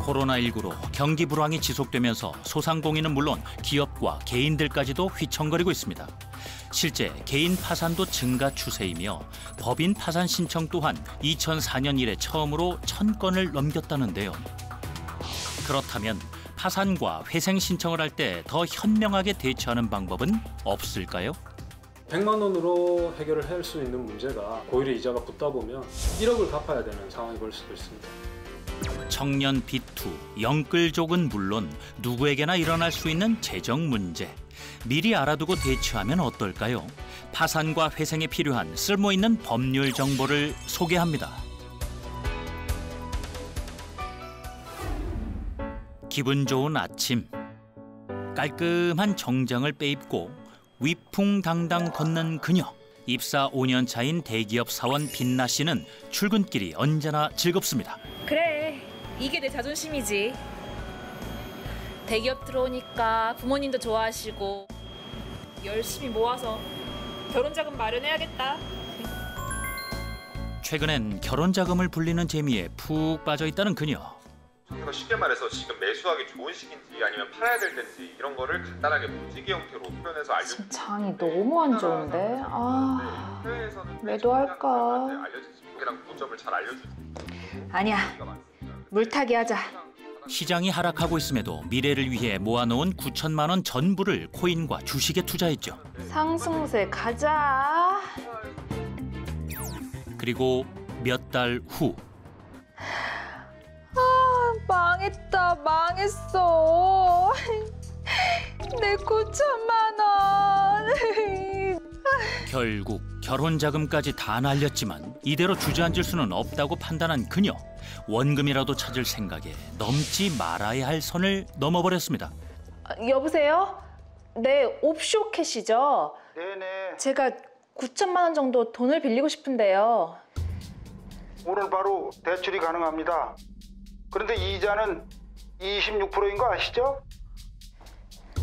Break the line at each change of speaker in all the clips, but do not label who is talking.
코로나19로 경기 불황이 지속되면서 소상공인은 물론 기업과 개인들까지도 휘청거리고 있습니다. 실제 개인 파산도 증가 추세이며 법인 파산 신청 또한 2004년 이래 처음으로 1000건을 넘겼다는데요. 그렇다면 파산과 회생 신청을 할 때 더 현명하게 대처하는 방법은 없을까요?
100만 원으로 해결을 할 수 있는 문제가 고일의 이자가 붙다 보면 1억을 갚아야 되는 상황이 볼 수도 있습니다.
청년 비투, 영끌족은 물론 누구에게나 일어날 수 있는 재정 문제. 미리 알아두고 대처하면 어떨까요? 파산과 회생에 필요한 쓸모있는 법률 정보를 소개합니다. 기분 좋은 아침. 깔끔한 정장을 빼입고 위풍당당 걷는 그녀. 입사 5년 차인 대기업 사원 빛나 씨는 출근길이 언제나 즐겁습니다.
그래, 이게 내 자존심이지. 대기업 들어오니까 부모님도 좋아하시고 열심히 모아서 결혼 자금 마련해야겠다.
최근엔 결혼 자금을 불리는 재미에 푹 빠져 있다는 그녀.
쉽게 말해서 지금 매수하기 좋은 시기인지 아니면 팔아야 될 때인지 이런 거를 간단하게 무지개 형태로 표현해서 알려주세요.
장이 너무 안 좋은데? 아, 매도할까?
고점을 잘 알려주세요.
아니야, 물타기 하자.
시장이 하락하고 있음에도 미래를 위해 모아놓은 9천만 원 전부를 코인과 주식에 투자했죠.
상승세 가자.
그리고 몇 달 후.
망했다, 망했어. 내 9천만 원.
결국 결혼 자금까지 다 날렸지만 이대로 주저앉을 수는 없다고 판단한 그녀. 원금이라도 찾을 생각에 넘지 말아야 할 선을 넘어버렸습니다.
여보세요? 네, 옵쇼캐시죠?
네네.
제가 9천만 원 정도 돈을 빌리고 싶은데요.
오늘 바로 대출이 가능합니다. 그런데 이자는 26%인 거 아시죠?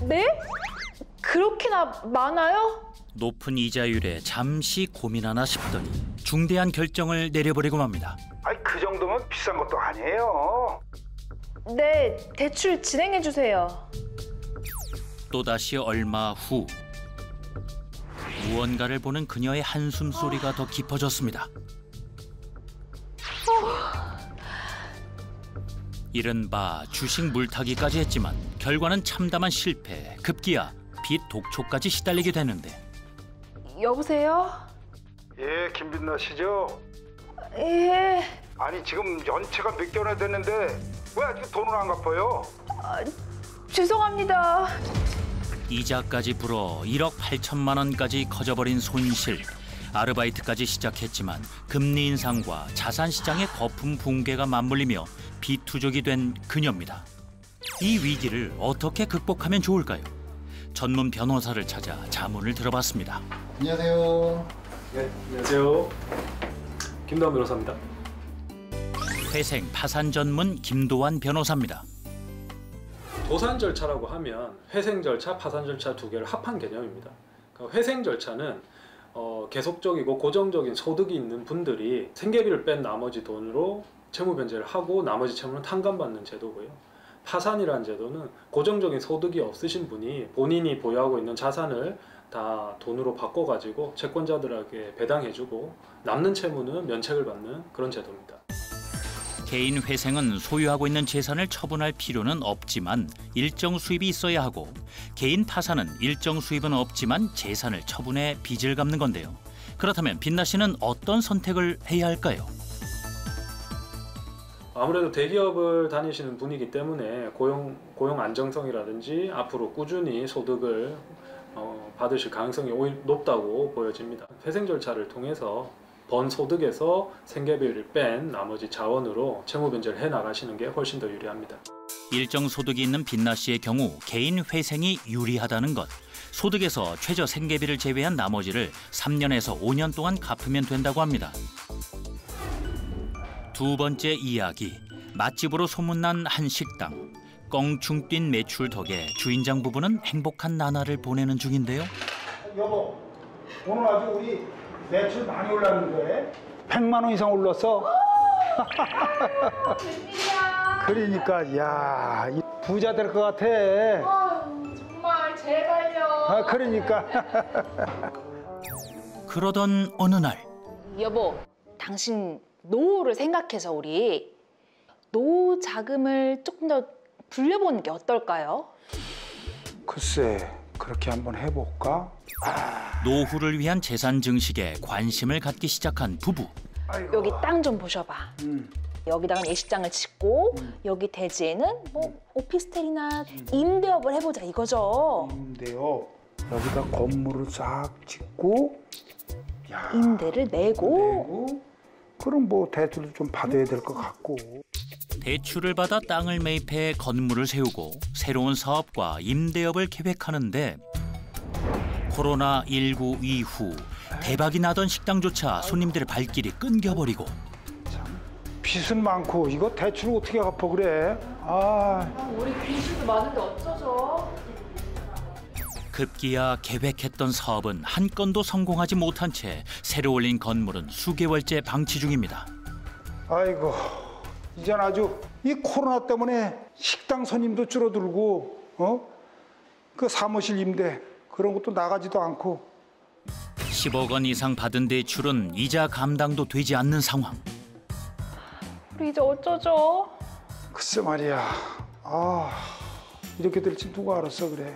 네? 그렇게나 많아요?
높은 이자율에 잠시 고민하나 싶더니 중대한 결정을 내려버리고 맙니다.
아니, 그 정도면 비싼 것도 아니에요.
네, 대출 진행해 주세요.
또다시 얼마 후. 무언가를 보는 그녀의 한숨 소리가 더 깊어졌습니다. 이른바 주식 물타기까지 했지만 결과는 참담한 실패, 급기야 빚 독초까지 시달리게 되는데.
여보세요?
예, 김빛나 씨죠?
예.
아니, 지금 연체가 몇 개월이나 됐는데 왜 아직 돈을 안 갚아요?
죄송합니다.
이자까지 불어 1억 8천만 원까지 커져버린 손실. 아르바이트까지 시작했지만 금리 인상과 자산 시장의 거품 붕괴가 맞물리며 비투족이 된 그녀입니다. 이 위기를 어떻게 극복하면 좋을까요? 전문 변호사를 찾아 자문을 들어봤습니다.
안녕하세요.
네, 안녕하세요. 김도환 변호사입니다.
회생 파산 전문 김도환 변호사입니다.
도산 절차라고 하면 회생 절차, 파산 절차 두 개를 합한 개념입니다. 그러니까 회생 절차는 계속적이고 고정적인 소득이 있는 분들이 생계비를 뺀 나머지 돈으로 채무 변제를 하고 나머지 채무는 탕감받는 제도고요. 파산이라는 제도는 고정적인 소득이 없으신 분이 본인이 보유하고 있는 자산을 다 돈으로 바꿔가지고 채권자들에게 배당해주고 남는 채무는 면책을 받는 그런 제도입니다.
개인 회생은 소유하고 있는 재산을 처분할 필요는 없지만 일정 수입이 있어야 하고, 개인 파산은 일정 수입은 없지만 재산을 처분해 빚을 갚는 건데요. 그렇다면 빛나 씨는 어떤 선택을 해야 할까요?
아무래도 대기업을 다니시는 분이기 때문에 고용 안정성이라든지 앞으로 꾸준히 소득을 받으실 가능성이 오히려 높다고 보여집니다. 회생 절차를 통해서 번 소득에서 생계비를 뺀 나머지 자원으로 채무 변제를 해나가시는 게 훨씬 더 유리합니다.
일정 소득이 있는 빛나 씨의 경우 개인 회생이 유리하다는 것. 소득에서 최저 생계비를 제외한 나머지를 3년에서 5년 동안 갚으면 된다고 합니다. 두 번째 이야기. 맛집으로 소문난 한 식당. 껑충 뛴 매출 덕에 주인장 부부는 행복한 나날을 보내는 중인데요.
여보, 오늘 아주 우리 매출 많이 올랐는데 100만 원 이상 올랐어. 그러니까 야, 이 부자 될 것 같아.
정말 제발요.
아, 그러니까.
그러던 어느 날
여보, 당신 노후를 생각해서 우리 노후 자금을 조금 더 불려보는 게 어떨까요?
글쎄, 그렇게 한번 해볼까?
노후를 위한 재산 증식에 관심을 갖기 시작한 부부.
여기 땅 좀 보셔봐. 여기다가 예식장을 짓고 여기 대지에는 뭐 오피스텔이나 임대업을 해보자 이거죠.
임대요. 여기다 건물을 싹 짓고, 야,
임대를 내고
그럼 뭐 대출도 좀 받아야 될 것 같고.
대출을 받아 땅을 매입해 건물을 세우고 새로운 사업과 임대업을 계획하는데 코로나19 이후 대박이 나던 식당조차 손님들의 발길이 끊겨버리고
빚은 많고 이거 대출 어떻게 갚아 그래? 아,
우리 빚도 많은데 어쩌죠?
급기야 계획했던 사업은 한 건도 성공하지 못한 채 새로 올린 건물은 수개월째 방치 중입니다.
아이고, 이젠 아주 이 코로나 때문에 식당 손님도 줄어들고, 그 사무실 임대 그런 것도 나가지도 않고.
10억 원 이상 받은 대출은 이자 감당도 되지 않는 상황.
우리 이제 어쩌죠?
글쎄 말이야. 아, 이렇게 될지 누가 알았어 그래.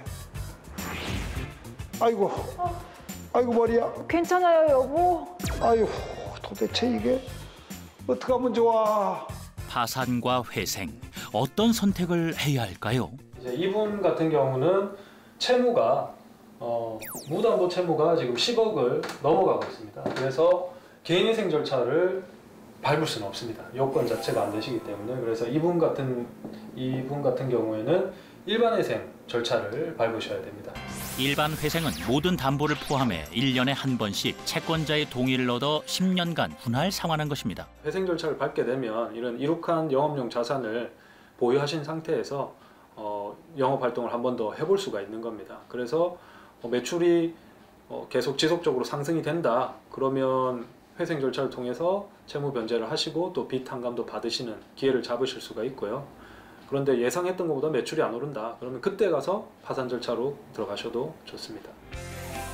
아이고, 아이고 머리야.
괜찮아요, 여보.
아이고, 도대체 이게 어떻게 하면 좋아?
파산과 회생, 어떤 선택을 해야 할까요?
이제 이분 같은 경우는 채무가 무담보 채무가 지금 10억을 넘어가고 있습니다. 그래서 개인회생 절차를 밟을 수는 없습니다. 요건 자체가 안 되시기 때문에. 그래서 이분 같은 경우에는 일반회생 절차를 밟으셔야 됩니다.
일반 회생은 모든 담보를 포함해 1년에 한 번씩 채권자의 동의를 얻어 10년간 분할 상환한 것입니다.
회생 절차를 밟게 되면 이런 이룩한 영업용 자산을 보유하신 상태에서 영업 활동을 한 번 더 해볼 수가 있는 겁니다. 그래서 매출이 계속 지속적으로 상승이 된다. 그러면 회생 절차를 통해서 채무 변제를 하시고 또 빚 탕감도 받으시는 기회를 잡으실 수가 있고요. 그런데 예상했던 것보다 매출이 안 오른다. 그러면 그때 가서 파산 절차로 들어가셔도 좋습니다.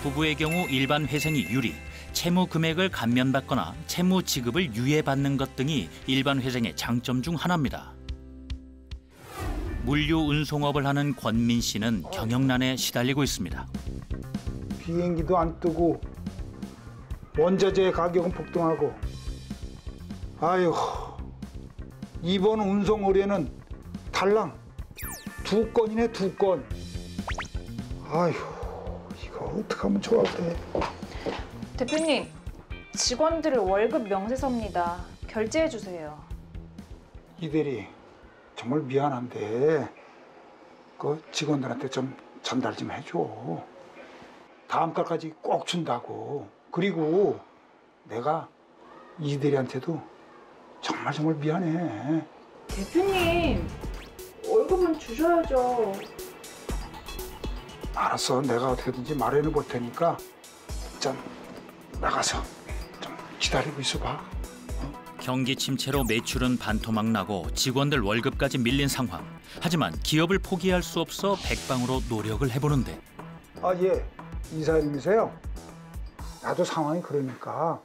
부부의 경우 일반 회생이 유리, 채무 금액을 감면받거나 채무 지급을 유예받는 것 등이 일반 회생의 장점 중 하나입니다. 물류 운송업을 하는 권민 씨는 경영난에 시달리고 있습니다.
비행기도 안 뜨고 원자재 가격은 폭등하고. 아유, 이번 운송 의뢰는 달랑 2건이네 2건. 아유, 이거 어떡하면 좋아 그래.
대표님, 직원들 월급 명세서입니다. 결제해 주세요.
이대리 정말 미안한데 그 직원들한테 좀 전달 좀 해줘. 다음 달까지 꼭 준다고. 그리고 내가 이대리한테도 정말 미안해.
대표님, 월급은 주셔야죠.
알았어, 내가 어떻게든지 마련해 볼 테니까 좀 나가서 좀 기다리고 있어봐.
경기 침체로 매출은 반토막 나고 직원들 월급까지 밀린 상황. 하지만 기업을 포기할 수 없어 백방으로 노력을 해보는데
아, 예, 이사님이세요? 나도 상황이 그러니까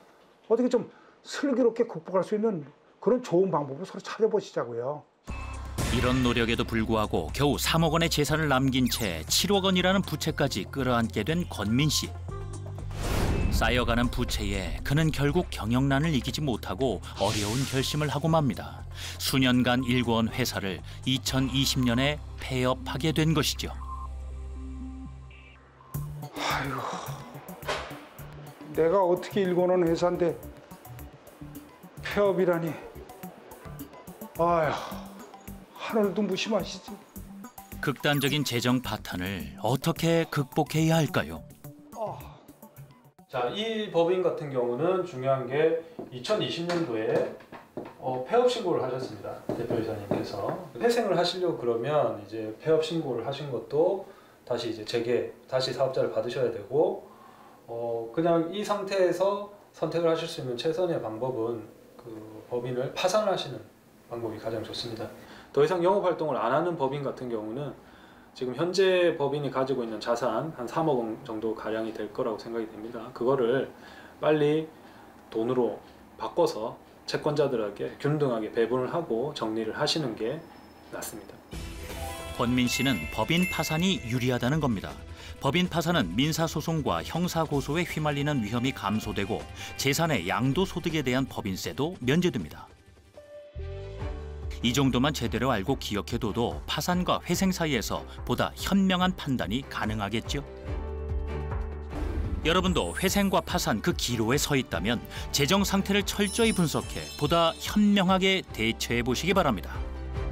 어떻게 좀 슬기롭게 극복할 수 있는 그런 좋은 방법을 서로 찾아보시자고요.
이런 노력에도 불구하고 겨우 3억 원의 재산을 남긴 채 7억 원이라는 부채까지 끌어안게 된 권민 씨. 쌓여가는 부채에 그는 결국 경영난을 이기지 못하고 어려운 결심을 하고 맙니다. 수년간 일궈온 회사를 2020년에 폐업하게 된 것이죠.
아이고, 내가 어떻게 일궈놓은 회사인데 폐업이라니. 아휴, 하늘도 무심하시지.
극단적인 재정 파탄을 어떻게 극복해야 할까요?
자, 이 법인 같은 경우는 중요한 게 2020년도에 폐업 신고를 하셨습니다. 대표이사님께서 회생을 하시려고 그러면 이제 폐업 신고를 하신 것도 다시 이제 다시 사업자를 받으셔야 되고 그냥 이 상태에서 선택을 하실 수 있는 최선의 방법은 그 법인을 파산하시는 방법이 가장 좋습니다. 더 이상 영업 활동을 안 하는 법인 같은 경우는 지금 현재 법인이 가지고 있는 자산 한 3억 원 정도 가량이 될 거라고 생각이 됩니다. 그거를 빨리 돈으로 바꿔서 채권자들에게 균등하게 배분을 하고 정리를 하시는 게 낫습니다.
권민 씨는 법인 파산이 유리하다는 겁니다. 법인 파산은 민사소송과 형사고소에 휘말리는 위험이 감소되고 재산의 양도소득에 대한 법인세도 면제됩니다. 이 정도만 제대로 알고 기억해둬도 파산과 회생 사이에서 보다 현명한 판단이 가능하겠죠. 여러분도 회생과 파산 그 기로에 서 있다면 재정 상태를 철저히 분석해 보다 현명하게 대처해 보시기 바랍니다.